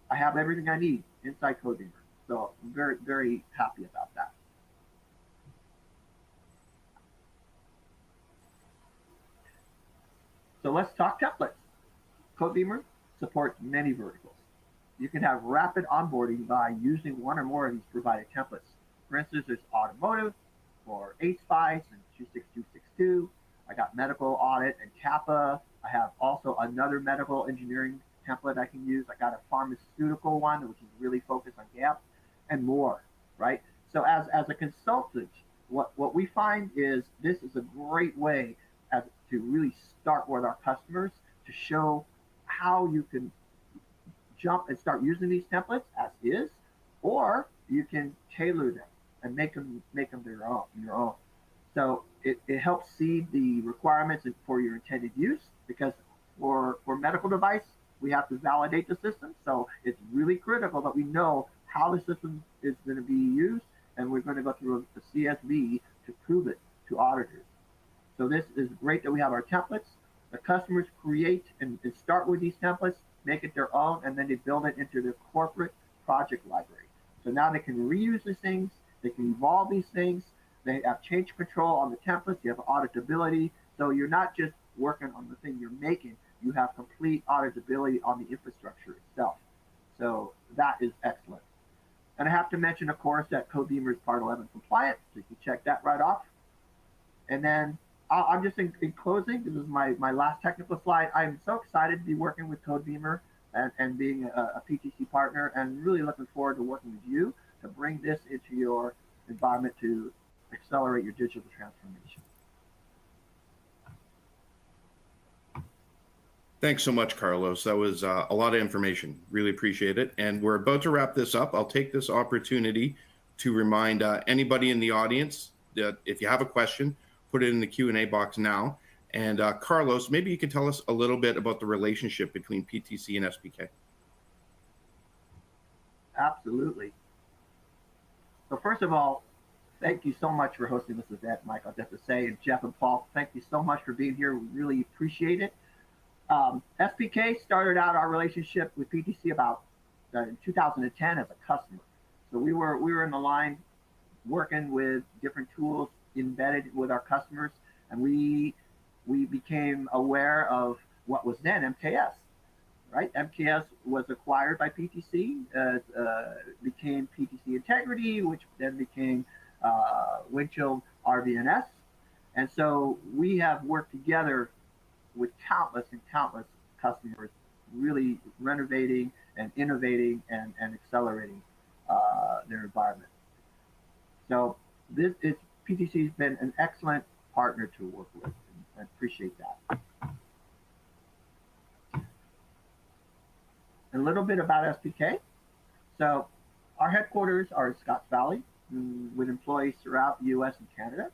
I have everything I need inside Codebeamer. So I'm very, very happy about that. So let's talk templates. Codebeamer supports many verticals. You can have rapid onboarding by using one or more of these provided templates. For instance, there's automotive for ASPICE and 26262. I got medical audit and CAPA. I have also another medical engineering template I can use. I got a pharmaceutical one, which is really focused on gaps and more, right? So as a consultant, what we find is this is a great way to really start with our customers to show how you can jump and start using these templates as is, or you can tailor them and make them your own. So it helps seed the requirements for your intended use, because for medical device, we have to validate the system. So it's really critical that we know how the system is going to be used, and we're going to go through a CSV to prove it to auditors. So this is great that we have our templates. The customers create and start with these templates, make it their own, and then they build it into their corporate project library. So now they can reuse these things, they can evolve these things, they have change control on the templates, you have auditability. So you're not just working on the thing you're making, you have complete auditability on the infrastructure itself. So that is excellent. And I have to mention, of course, that Codebeamer is Part 11 compliant, so you can check that right off. And then I'm just in closing, this is my last technical slide. I'm so excited to be working with Codebeamer and being a PTC partner, and really looking forward to working with you to bring this into your environment to accelerate your digital transformation. Thanks so much, Carlos. That was a lot of information. Really appreciate it. And we're about to wrap this up. I'll take this opportunity to remind anybody in the audience that if you have a question, put it in the Q&A box now. And Carlos, maybe you could tell us a little bit about the relationship between PTC and SPK. Absolutely. So first of all, thank you so much for hosting this event, Mike. I'll have to say, and Jeff and Paul, thank you so much for being here. We really appreciate it. SPK started out our relationship with PTC about in 2010 as a customer. So we were in the line working with different tools embedded with our customers, and we became aware of what was then MKS, right? MKS was acquired by PTC, became PTC Integrity, which then became Windchill RVNS. And so we have worked together with countless and countless customers, really renovating and innovating and accelerating their environment. So this is PTC has been an excellent partner to work with. I appreciate that. A little bit about SPK. So our headquarters are in Scotts Valley, with employees throughout the US and Canada,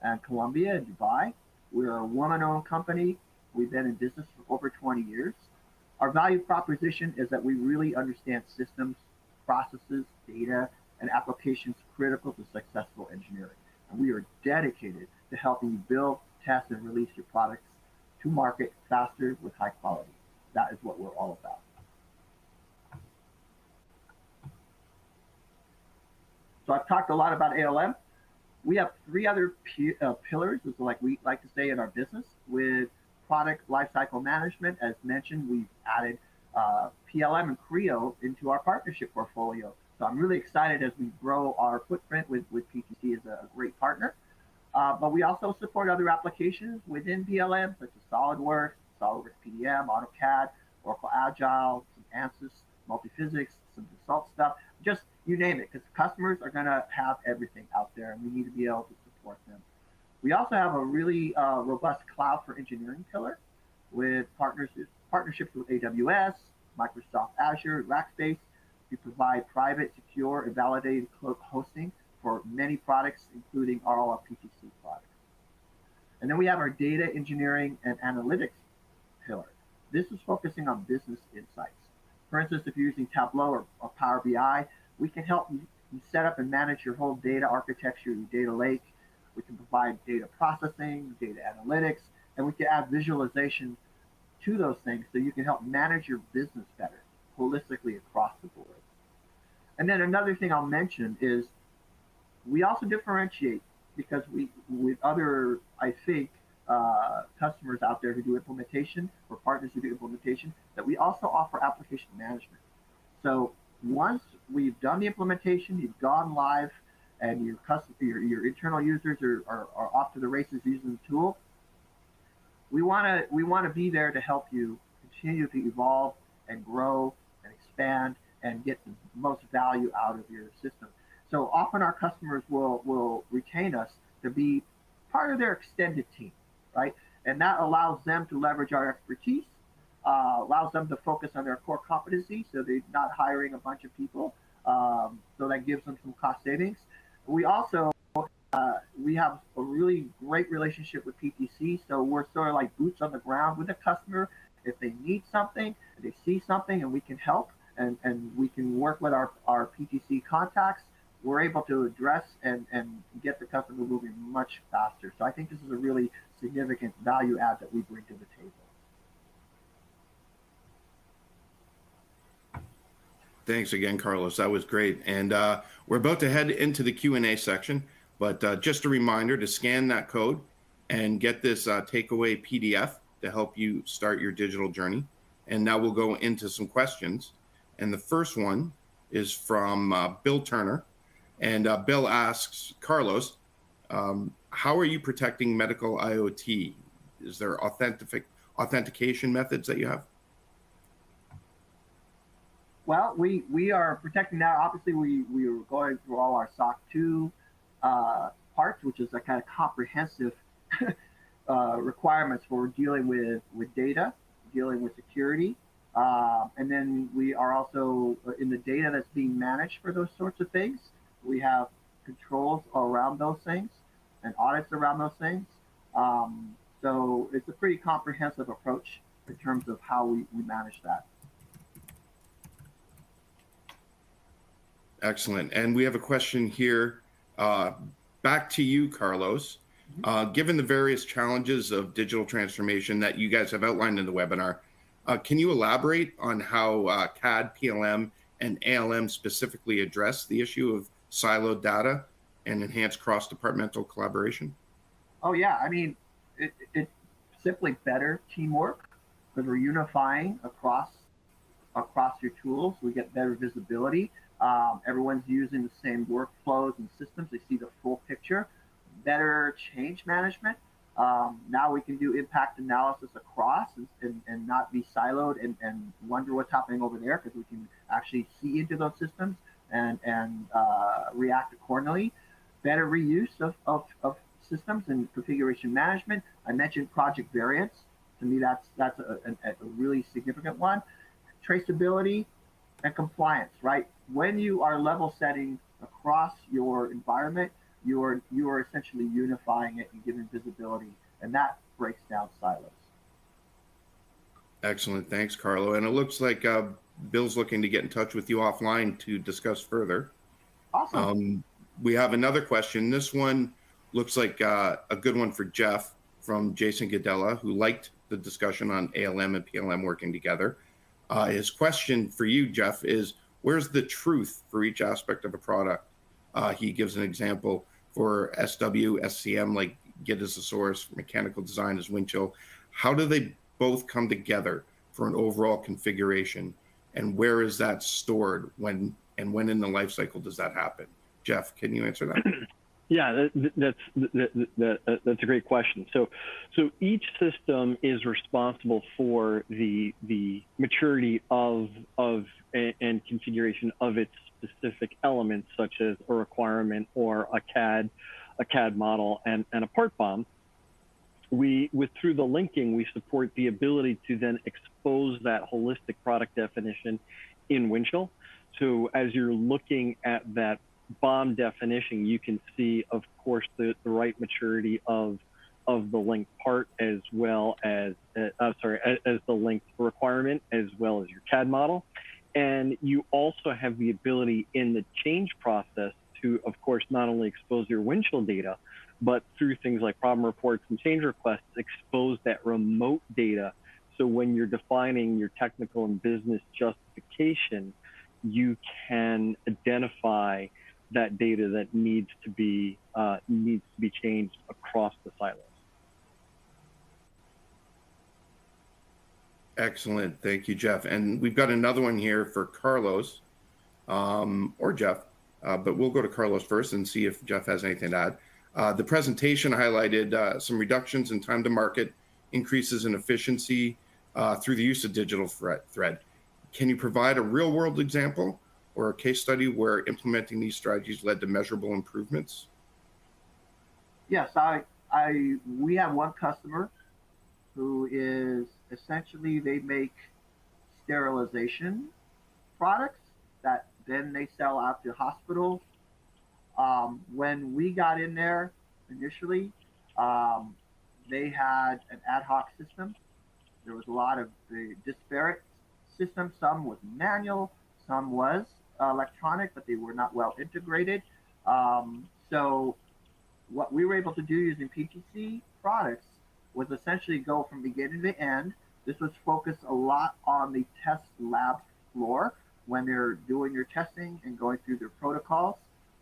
and Colombia and Dubai. We're a woman-owned company. We've been in business for over 20 years. Our value proposition is that we really understand systems, processes, data, and applications critical to successful engineering. And we are dedicated to helping you build, test, and release your products to market faster with high quality. That is what we're all about. So I've talked a lot about ALM. We have three other pillars, like we like to say in our business, with product lifecycle management. As mentioned, we've added PLM and Creo into our partnership portfolio. So I'm really excited as we grow our footprint with PTC as a great partner. But we also support other applications within PLM, such as SolidWorks, SolidWorks PDM, AutoCAD, Oracle Agile, some ANSYS, Multiphysics, some Consult stuff, just you name it, because customers are going to have everything out there, and we need to be able to support them. We also have a really robust cloud for engineering pillar with partnerships with AWS, Microsoft Azure, Rackspace. We provide private, secure, and validated hosting for many products, including all our PTC products. And then we have our data engineering and analytics pillar. This is focusing on business insights. For instance, if you're using Tableau or Power BI, we can help you set up and manage your whole data architecture, your data lake. We can provide data processing, data analytics, and we can add visualization to those things so you can help manage your business better, holistically across the board. And then another thing I'll mention is we also differentiate because with other, I think, customers out there who do implementation or partners who do implementation, that we also offer application management. So once we've done the implementation, you've gone live, and your internal users are off to the races using the tool, we want to be there to help you continue to evolve and grow and expand and get the most value out of your system. So often our customers will retain us to be part of their extended team, right? And that allows them to leverage our expertise, allows them to focus on their core competencies, so they're not hiring a bunch of people. So that gives them some cost savings. We also we have a really great relationship with PTC, so we're sort of like boots on the ground with the customer. If they need something, if they see something, and we can help, and we can work with our PTC contacts, we're able to address and get the customer moving much faster. So I think this is a really significant value add that we bring to the table. Thanks again, Carlos. That was great. And we're about to head into the Q&A section, but just a reminder to scan that code and get this takeaway PDF to help you start your digital journey. And now we'll go into some questions. And the first one is from Bill Turner. And Bill asks, Carlos, how are you protecting medical IoT? Is there authentication methods that you have? Well, we are protecting that. Obviously, we are going through all our SOC 2 parts, which is a kind of comprehensive requirements for dealing with data, dealing with security. And then we are also in the data that's being managed for those sorts of things. We have controls around those things and audits around those things. So it's a pretty comprehensive approach in terms of how we manage that. Excellent. And we have a question here. Back to you, Carlos. Given the various challenges of digital transformation that you guys have outlined in the webinar, can you elaborate on how CAD, PLM, and ALM specifically address the issue of siloed data and enhance cross-departmental collaboration? Oh, yeah. I mean, it's simply better teamwork because we're unifying across your tools. We get better visibility. Everyone's using the same workflows and systems. They see the full picture. Better change management. Now we can do impact analysis across and not be siloed and wonder what's happening over there, because we can actually see into those systems and react accordingly. Better reuse of systems and configuration management. I mentioned project variance. To me, that's a really significant one. Traceability and compliance, right? When you are level setting across your environment, you are essentially unifying it and giving visibility, and that breaks down silos. Excellent. Thanks, Carlo. And it looks like Bill's looking to get in touch with you offline to discuss further. Awesome. We have another question. This one looks like a good one for Jeff from Jason Gadella, who liked the discussion on ALM and PLM working together. His question for you, Jeff, is where's the truth for each aspect of a product? He gives an example for SW, SCM, like Git as a source, mechanical design as Windchill. How do they both come together for an overall configuration? And where is that stored when in the life cycle does that happen? Jeff, can you answer that? Yeah, that's a great question. So each system is responsible for the maturity of and configuration of its specific elements, such as a requirement or a CAD model and a part bomb. Through the linking, we support the ability to then expose that holistic product definition in Windchill. So as you're looking at that BOM definition, you can see, of course, the right maturity of the linked part, as well as as the linked requirement, as well as your CAD model. And you also have the ability in the change process to, of course, not only expose your Windchill data, but through things like problem reports and change requests, expose that remote data. So when you're defining your technical and business justification, you can identify that data that needs to be changed across the silos. Excellent. Thank you, Jeff. And we've got another one here for Carlos or Jeff, but we'll go to Carlos first and see if Jeff has anything to add. The presentation highlighted some reductions in time to market, increases in efficiency through the use of digital thread. Can you provide a real-world example or a case study where implementing these strategies led to measurable improvements? Yes, we have one customer who is essentially, they make sterilization products that then they sell out to hospitals. When we got in there initially, they had an ad hoc system. There was a lot of the disparate systems. Some was manual, some was electronic, but they were not well integrated. So what we were able to do using PTC products was essentially go from beginning to end. This was focused a lot on the test lab floor when they're doing your testing and going through their protocols.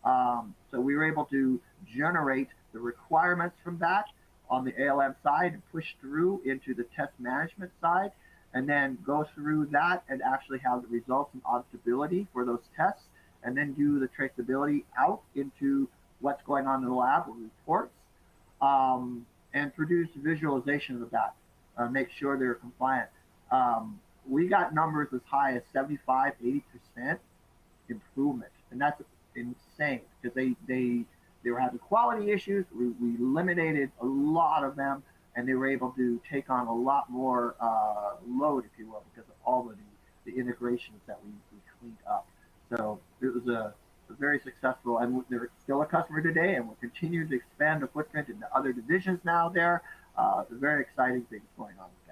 So we were able to generate the requirements from that on the ALM side and push through into the test management side, and then go through that and actually have the results and auditability for those tests, and then do the traceability out into what's going on in the lab with reports, and produce visualization of that, make sure they're compliant. We got numbers as high as 75, 80% improvement, and that's insane because they were having quality issues. We eliminated a lot of them, and they were able to take on a lot more load, if you will, because of all of the integrations that we cleaned up. So it was a very successful, and they're still a customer today, and we'll continue to expand the footprint into other divisions now there. Very exciting things going on with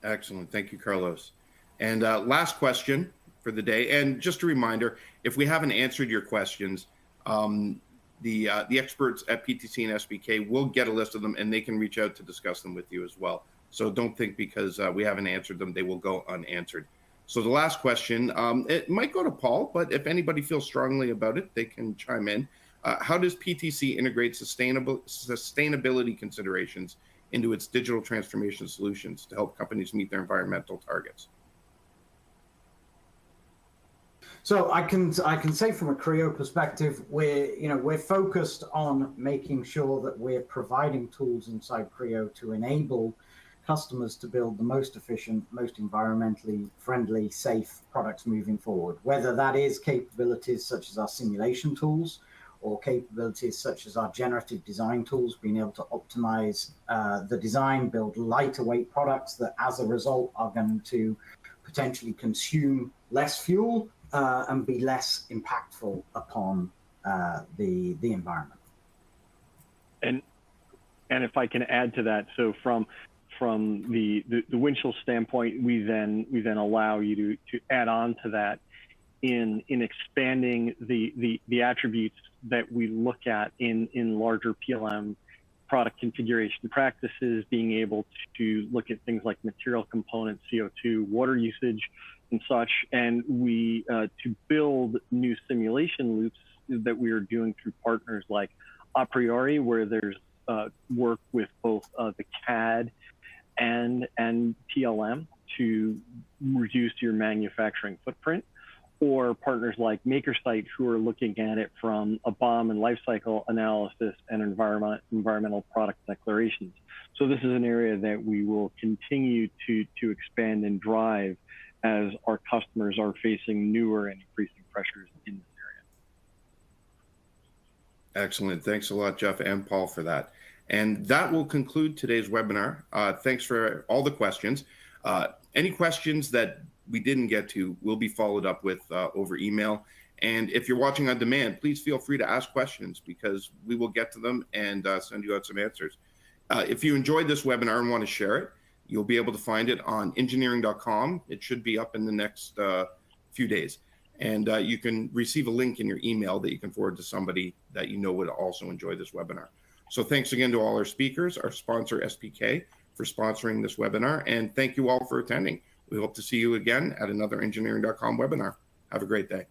that. Excellent. Thank you, Carlos. And last question for the day. And just a reminder, if we haven't answered your questions, the experts at PTC and SBK will get a list of them, and they can reach out to discuss them with you as well. So don't think because we haven't answered them, they will go unanswered. So the last question, it might go to Paul, but if anybody feels strongly about it, they can chime in. How does PTC integrate sustainability considerations into its digital transformation solutions to help companies meet their environmental targets? So I can say from a Creo perspective, we're focused on making sure that we're providing tools inside Creo to enable customers to build the most efficient, most environmentally friendly, safe products moving forward, whether that is capabilities such as our simulation tools or capabilities such as our generative design tools, being able to optimize the design, build lighter weight products that as a result are going to potentially consume less fuel and be less impactful upon the environment. And if I can add to that, so from from the Windchill standpoint, we then allow you to add on to that in expanding the attributes that we look at in larger PLM product configuration practices, being able to look at things like material components, CO2, water usage, and such. And we to build new simulation loops that we are doing through partners like A Priori, where there's work with both the CAD and PLM to reduce your manufacturing footprint, or partners like MakerSite, who are looking at it from a BOM and lifecycle analysis and environmental product declarations. So this is an area that we will continue to expand and drive as our customers are facing newer and increasing pressures in this area. Excellent. Thanks a lot, Jeff and Paul, for that. And that will conclude today's webinar. Thanks for all the questions. Any questions that we didn't get to will be followed up with over email. And if you're watching on demand, please feel free to ask questions, because we will get to them and send you out some answers. If you enjoyed this webinar and want to share it, you'll be able to find it on engineering.com. It should be up in the next few days. And you can receive a link in your email that you can forward to somebody that you know would also enjoy this webinar. So thanks again to all our speakers, our sponsor SPK, for sponsoring this webinar. And thank you all for attending. We hope to see you again at another engineering.com webinar. Have a great day.